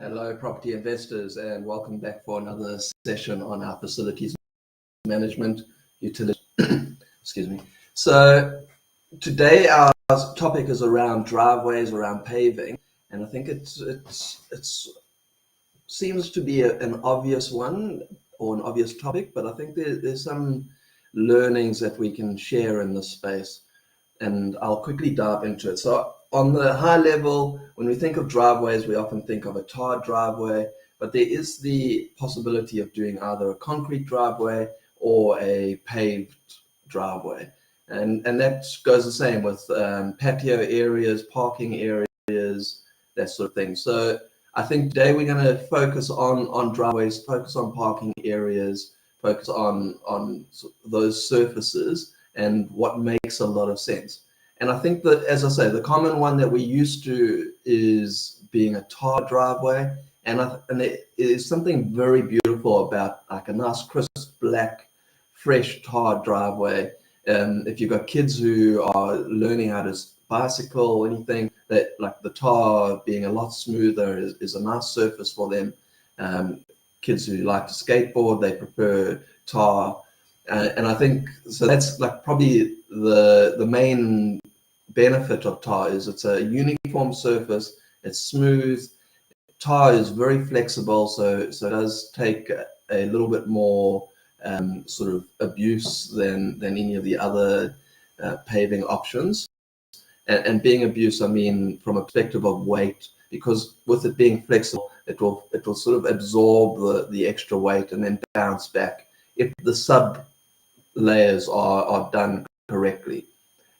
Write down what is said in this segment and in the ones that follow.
Hello, property investors, and welcome back for another session on our facilities management utility. Excuse me. So today our topic is around driveways, around paving, and I think it's seems to be an obvious one or an obvious topic, but I think there's some learnings that we can share in this space, and I'll quickly dive into it. So on the high level, when we think of driveways, we often think of a tarred driveway, but there is the possibility of doing either a concrete driveway or a paved driveway. And that goes the same with patio areas, parking areas, that sort of thing. So I think today we're going to focus on driveways, focus on parking areas, focus on those surfaces and what makes a lot of sense. And I think that, as I say, the common one that we used to is being a tar driveway. And it is something very beautiful about like a nice crisp black, fresh tar driveway. If you've got kids who are learning how to bicycle or anything, that like the tar being a lot smoother is a nice surface for them. Kids who like to skateboard, they prefer tar. And I think so that's like probably the main benefit of tar is it's a uniform surface, it's smooth. Tar is very flexible, so it does take a little bit more sort of abuse than any of the other paving options. And being abuse, I mean from a perspective of weight, because with it being flexible, it will sort of absorb the extra weight and then bounce back if the sub layers are done correctly.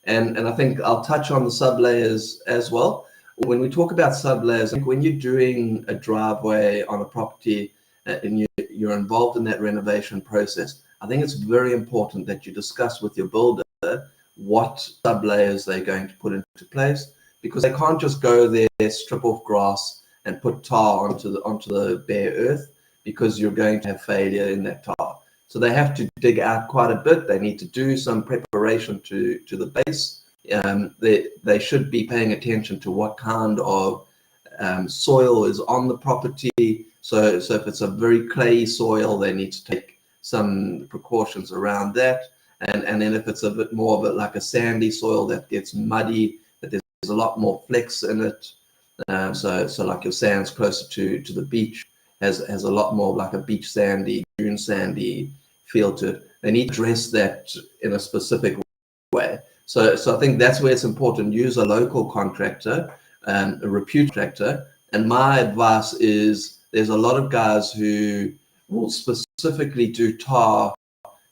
And I think I'll touch on the sub layers as well. When we talk about sub layers, I think when you're doing a driveway on a property and you're involved in that renovation process, I think it's very important that you discuss with your builder what sub layers they're going to put into place, because they can't just go there, strip off grass and put tar onto the bare earth, because you're going to have failure in that tar. So they have to dig out quite a bit. They need to do some preparation to the base. They should be paying attention to what kind of soil is on the property. So if it's a very clayey soil, they need to take some precautions around that. And then if it's a bit more of like a sandy soil that gets muddy, that there's a lot more flex in it. So like your sand's closer to the beach has a lot more like a beach sandy, dune sandy feel to it. They need to address that in a specific way. So I think that's where it's important. Use a local contractor, a reputed contractor. And my advice is there's a lot of guys who will specifically do tar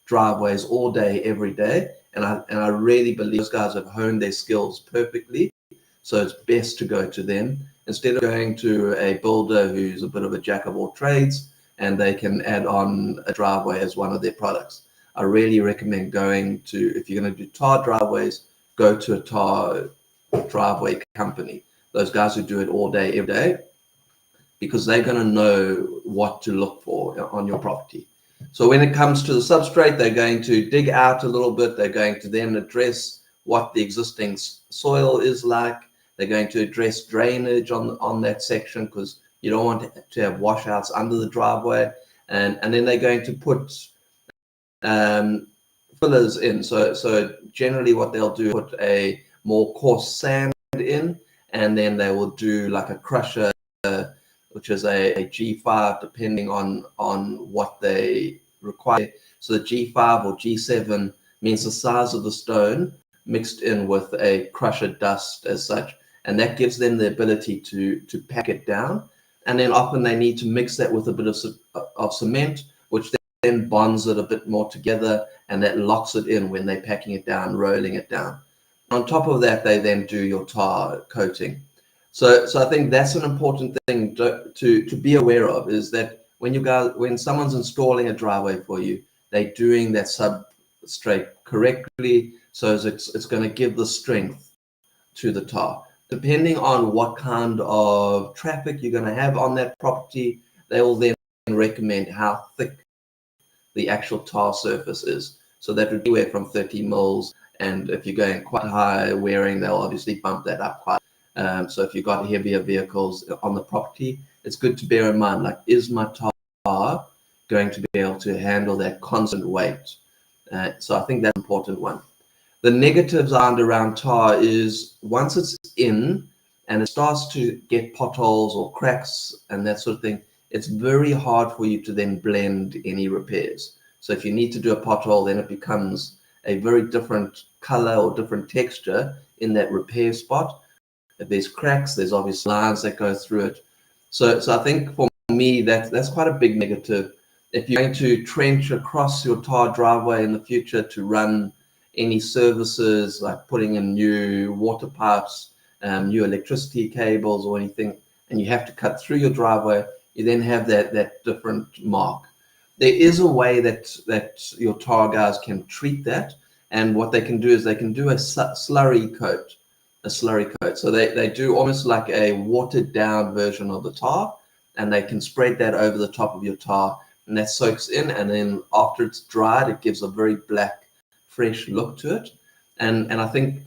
driveways all day, every day. And I really believe those guys have honed their skills perfectly. So it's best to go to them instead of going to a builder who's a bit of a jack of all trades and they can add on a driveway as one of their products. I really recommend going to, if you're going to do tar driveways, go to a tar driveway company. Those guys who do it all day, every day, because they're going to know what to look for on your property. So when it comes to the substrate, they're going to dig out a little bit. They're going to then address what the existing soil is like. They're going to address drainage on that section, because you don't want to have washouts under the driveway. And then they're going to put fillers in. So generally what they'll do is put a more coarse sand in, and then they will do like a crusher, which is a G5, depending on what they require. So the G5 or G7 means the size of the stone mixed in with a crusher dust as such. And that gives them the ability to pack it down. And then often they need to mix that with a bit of cement, which then bonds it a bit more together, and that locks it in when they're packing it down, rolling it down. On top of that, they then do your tar coating. So I think that's an important thing to be aware of, is that when someone's installing a driveway for you, they're doing that substrate correctly, so it's going to give the strength to the tar. Depending on what kind of traffic you're going to have on that property, they will then recommend how thick the actual tar surface is. So that would be anywhere from 30 mils, and if you're going quite high wearing, they'll obviously bump that up quite. So if you've got heavier vehicles on the property, it's good to bear in mind, like, is my tar going to be able to handle that constant weight? So I think that's an important one. The negatives around tar is once it's in and it starts to get potholes or cracks and that sort of thing, it's very hard for you to then blend any repairs. So if you need to do a pothole, then it becomes a very different color or different texture in that repair spot. If there's cracks, there's obvious lines that go through it. So I think for me, that's quite a big negative. If you're going to trench across your tar driveway in the future to run any services like putting in new water pipes, new electricity cables or anything, and you have to cut through your driveway, you then have that different mark. There is a way that your tar guys can treat that, and what they can do is they can do a slurry coat. So they do almost like a watered down version of the tar, and they can spread that over the top of your tar, and that soaks in, and then after it's dried, it gives a very black, fresh look to it. And I think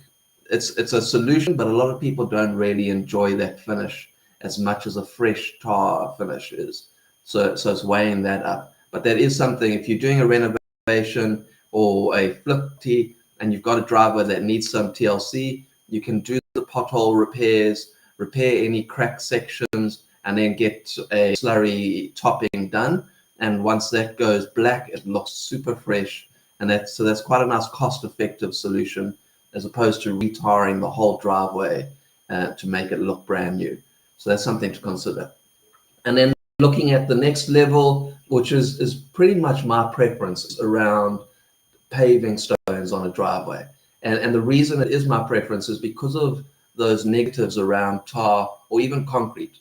it's a solution, but a lot of people don't really enjoy that finish as much as a fresh tar finish is. So it's weighing that up. But that is something, if you're doing a renovation or a flip tee and you've got a driveway that needs some TLC, you can do the pothole repairs, repair any crack sections, and then get a slurry topping done. And once that goes black, it looks super fresh. And that's quite a nice cost-effective solution as opposed to retarring the whole driveway to make it look brand new. So that's something to consider. And then looking at the next level, which is pretty much my preference around paving stones on a driveway. And the reason it is my preference is because of those negatives around tar or even concrete.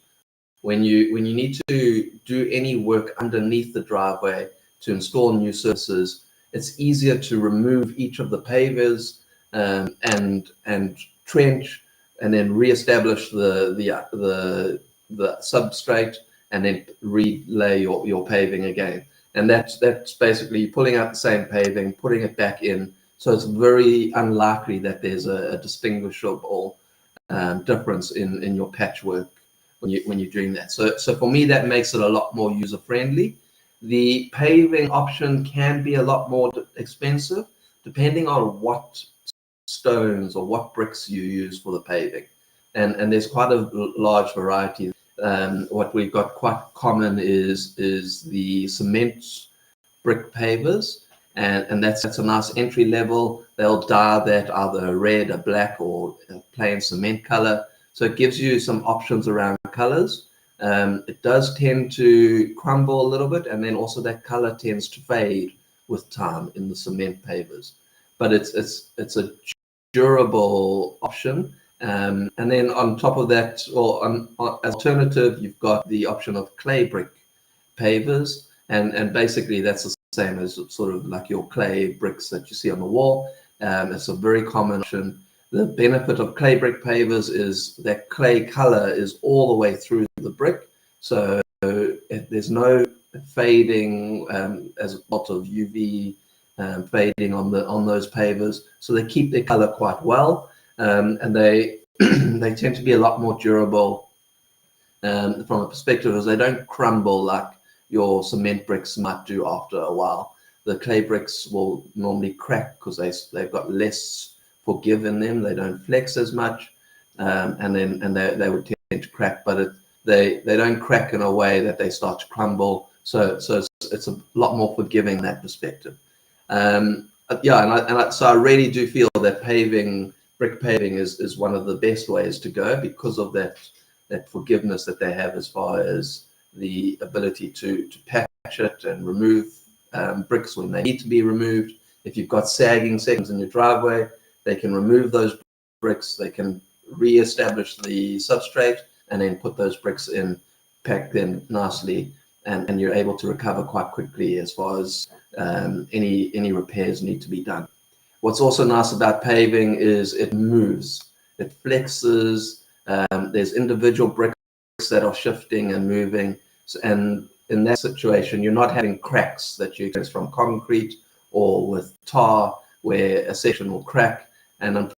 When you need to do any work underneath the driveway to install new surfaces, it's easier to remove each of the pavers and trench and then reestablish the substrate and then relay your paving again. And that's basically pulling out the same paving, putting it back in. So it's very unlikely that there's a distinguishable difference in your patchwork when you're doing that. So for me, that makes it a lot more user friendly. The paving option can be a lot more expensive depending on what stones or what bricks you use for the paving. And there's quite a large variety. What we've got quite common is the cement brick pavers, and that's a nice entry level. They'll dye that either red, a black, or a plain cement color. So it gives you some options around colors. It does tend to crumble a little bit, and then also that color tends to fade with time in the cement pavers. But it's a durable option. And then on top of that, or as alternative, you've got the option of clay brick pavers, and basically that's the same as sort of like your clay bricks that you see on the wall. It's a very common option. The benefit of clay brick pavers is that clay color is all the way through the brick, so there's no fading as a result of UV fading on those pavers. So they keep their color quite well, and they they tend to be a lot more durable from a perspective as they don't crumble like your cement bricks might do after a while. The clay bricks will normally crack because they've got less forgive in them. They don't flex as much, and they would tend to crack, but they don't crack in a way that they start to crumble. So it's a lot more forgiving in that perspective. So I really do feel that brick paving is one of the best ways to go because of that forgiveness that they have as far as the ability to patch it and remove bricks when they need to be removed. If you've got sagging sections in your driveway, they can remove those bricks, they can re-establish the substrate, and then put those bricks in, pack them nicely, and you're able to recover quite quickly as far as any repairs need to be done. What's also nice about paving is it moves, it flexes, there's individual bricks that are shifting and moving, and in that situation, you're not having cracks that you experience from concrete or with tar, where a section will crack. And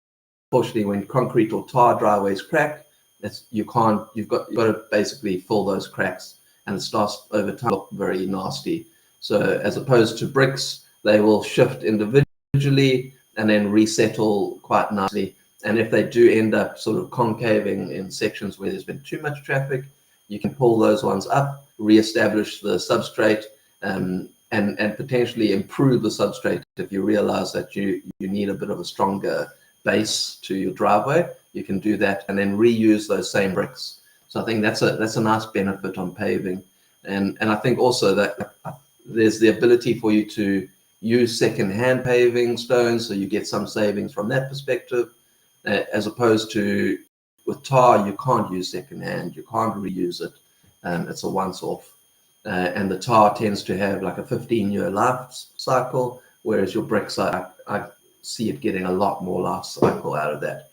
unfortunately, when concrete or tar driveways crack, you've got to basically fill those cracks, and it starts over time to look very nasty. So as opposed to bricks, they will shift individually and then resettle quite nicely. And if they do end up sort of concaving in sections where there's been too much traffic, you can pull those ones up, re-establish the substrate, and potentially improve the substrate if you realize that you need a bit of a stronger base to your driveway. You can do that and then reuse those same bricks. So I think that's a nice benefit on paving. And I think also that there's the ability for you to use second-hand paving stones, so you get some savings from that perspective, as opposed to with tar, you can't use second-hand, you can't reuse it. It's a once-off. And the tar tends to have like a 15-year life cycle, whereas your bricks, I see it getting a lot more life cycle out of that.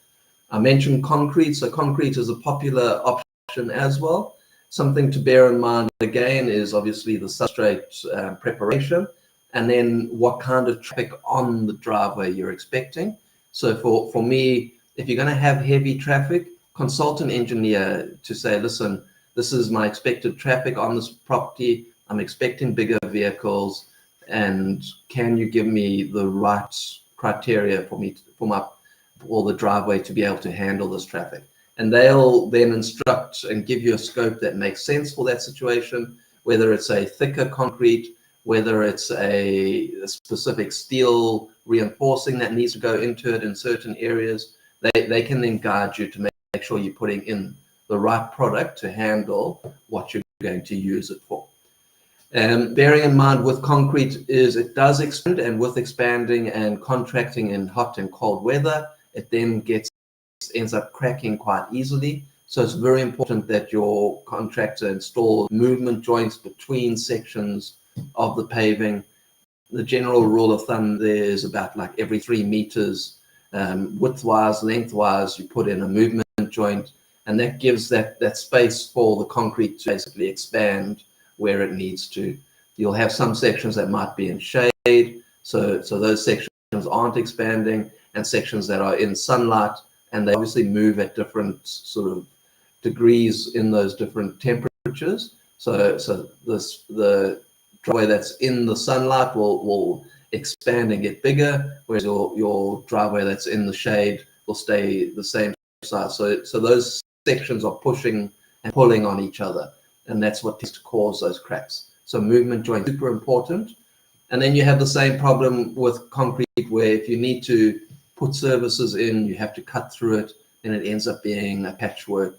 I mentioned concrete, so concrete is a popular option as well. Something to bear in mind again is obviously the substrate preparation, and then what kind of traffic on the driveway you're expecting. So for me, if you're going to have heavy traffic, consult an engineer to say, listen, this is my expected traffic on this property. I'm expecting bigger vehicles, and can you give me the right criteria for the driveway to be able to handle this traffic? And they'll then instruct and give you a scope that makes sense for that situation, whether it's a thicker concrete, whether it's a specific steel reinforcing that needs to go into it in certain areas. They can then guide you to make sure you're putting in the right product to handle what you're going to use it for. Bearing in mind with concrete is it does expand, and with expanding and contracting in hot and cold weather, it then ends up cracking quite easily. So it's very important that your contractor installs movement joints between sections of the paving. The general rule of thumb there is about like every 3 meters, width-wise, length-wise, you put in a movement joint, and that gives that space for the concrete to basically expand where it needs to. You'll have some sections that might be in shade, so those sections aren't expanding, and sections that are in sunlight, and they obviously move at different sort of degrees in those different temperatures. So the driveway that's in the sunlight will expand and get bigger, whereas your driveway that's in the shade will stay the same size. So those sections are pushing and pulling on each other, and that's what tends to cause those cracks. So movement joint super important. And then you have the same problem with concrete, where if you need to put surfaces in, you have to cut through it, and it ends up being a patchwork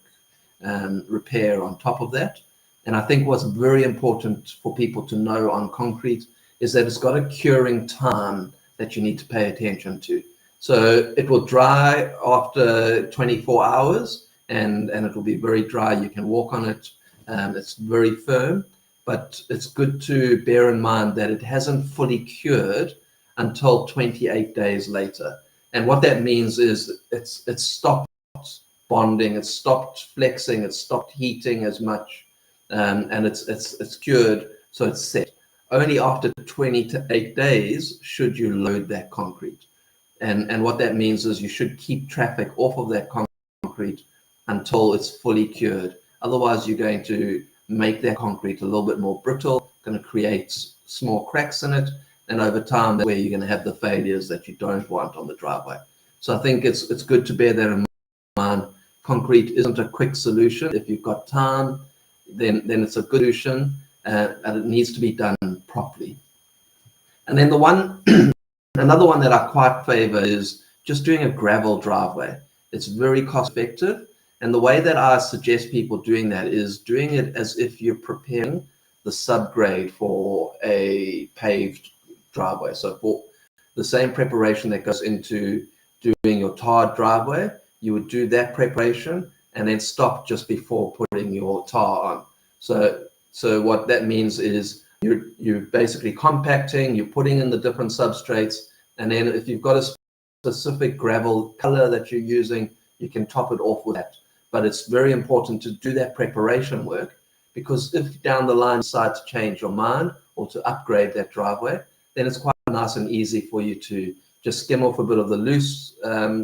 repair on top of that. And I think what's very important for people to know on concrete is that it's got a curing time that you need to pay attention to. So it will dry after 24 hours, and it will be very dry. You can walk on it. It's very firm, but it's good to bear in mind that it hasn't fully cured until 28 days later. And what that means is it's stopped bonding, it's stopped flexing, it's stopped heating as much, and it's cured, so it's set. Only after 28 days should you load that concrete. And what that means is you should keep traffic off of that concrete until it's fully cured. Otherwise, you're going to make that concrete a little bit more brittle, going to create small cracks in it, and over time, that's where you're going to have the failures that you don't want on the driveway. So I think it's good to bear that in mind. Concrete isn't a quick solution. If you've got time, then it's a good solution, and it needs to be done properly. And then another one that I quite favor is just doing a gravel driveway. It's very cost effective. And the way that I suggest people doing that is doing it as if you're preparing the subgrade for a paved driveway. So for the same preparation that goes into doing your tarred driveway, you would do that preparation and then stop just before putting your tar on. So what that means is you're basically compacting, you're putting in the different substrates, and then if you've got a specific gravel color that you're using, you can top it off with that. But it's very important to do that preparation work, because if down the line you decide to change your mind or to upgrade that driveway, then it's quite nice and easy for you to just skim off a bit of the loose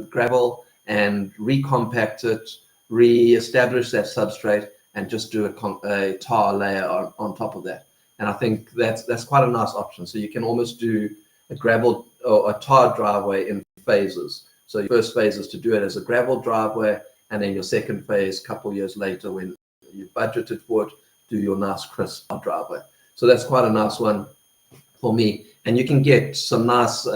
gravel and recompact it, re-establish that substrate, and just do a tar layer on top of that. And I think that's quite a nice option. So you can almost do a gravel or a tar driveway in phases. So your first phase is to do it as a gravel driveway, and then your second phase, a couple of years later, when you've budgeted for it, do your nice crisp driveway. So that's quite a nice one for me. And you can get some nice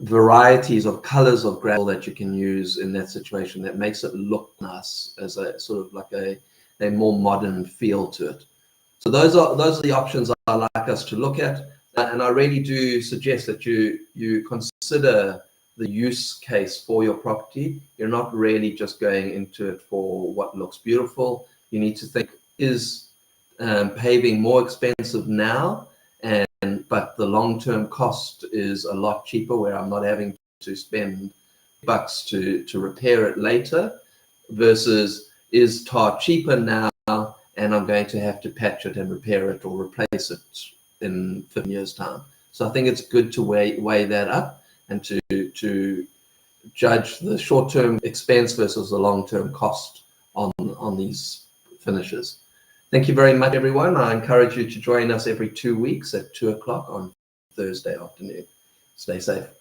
varieties of colors of gravel that you can use in that situation that makes it look nice as a sort of like a more modern feel to it. So those are the options I like us to look at, and I really do suggest that you consider the use case for your property. You're not really just going into it for what looks beautiful. You need to think, is paving more expensive now, but the long-term cost is a lot cheaper, where I'm not having to spend bucks to repair it later, versus is tar cheaper now and I'm going to have to patch it and repair it or replace it in 15 years' time. So I think it's good to weigh that up and to judge the short-term expense versus the long-term cost on these finishes. Thank you very much, everyone. I encourage you to join us every 2 weeks at 2 o'clock on Thursday afternoon. Stay safe.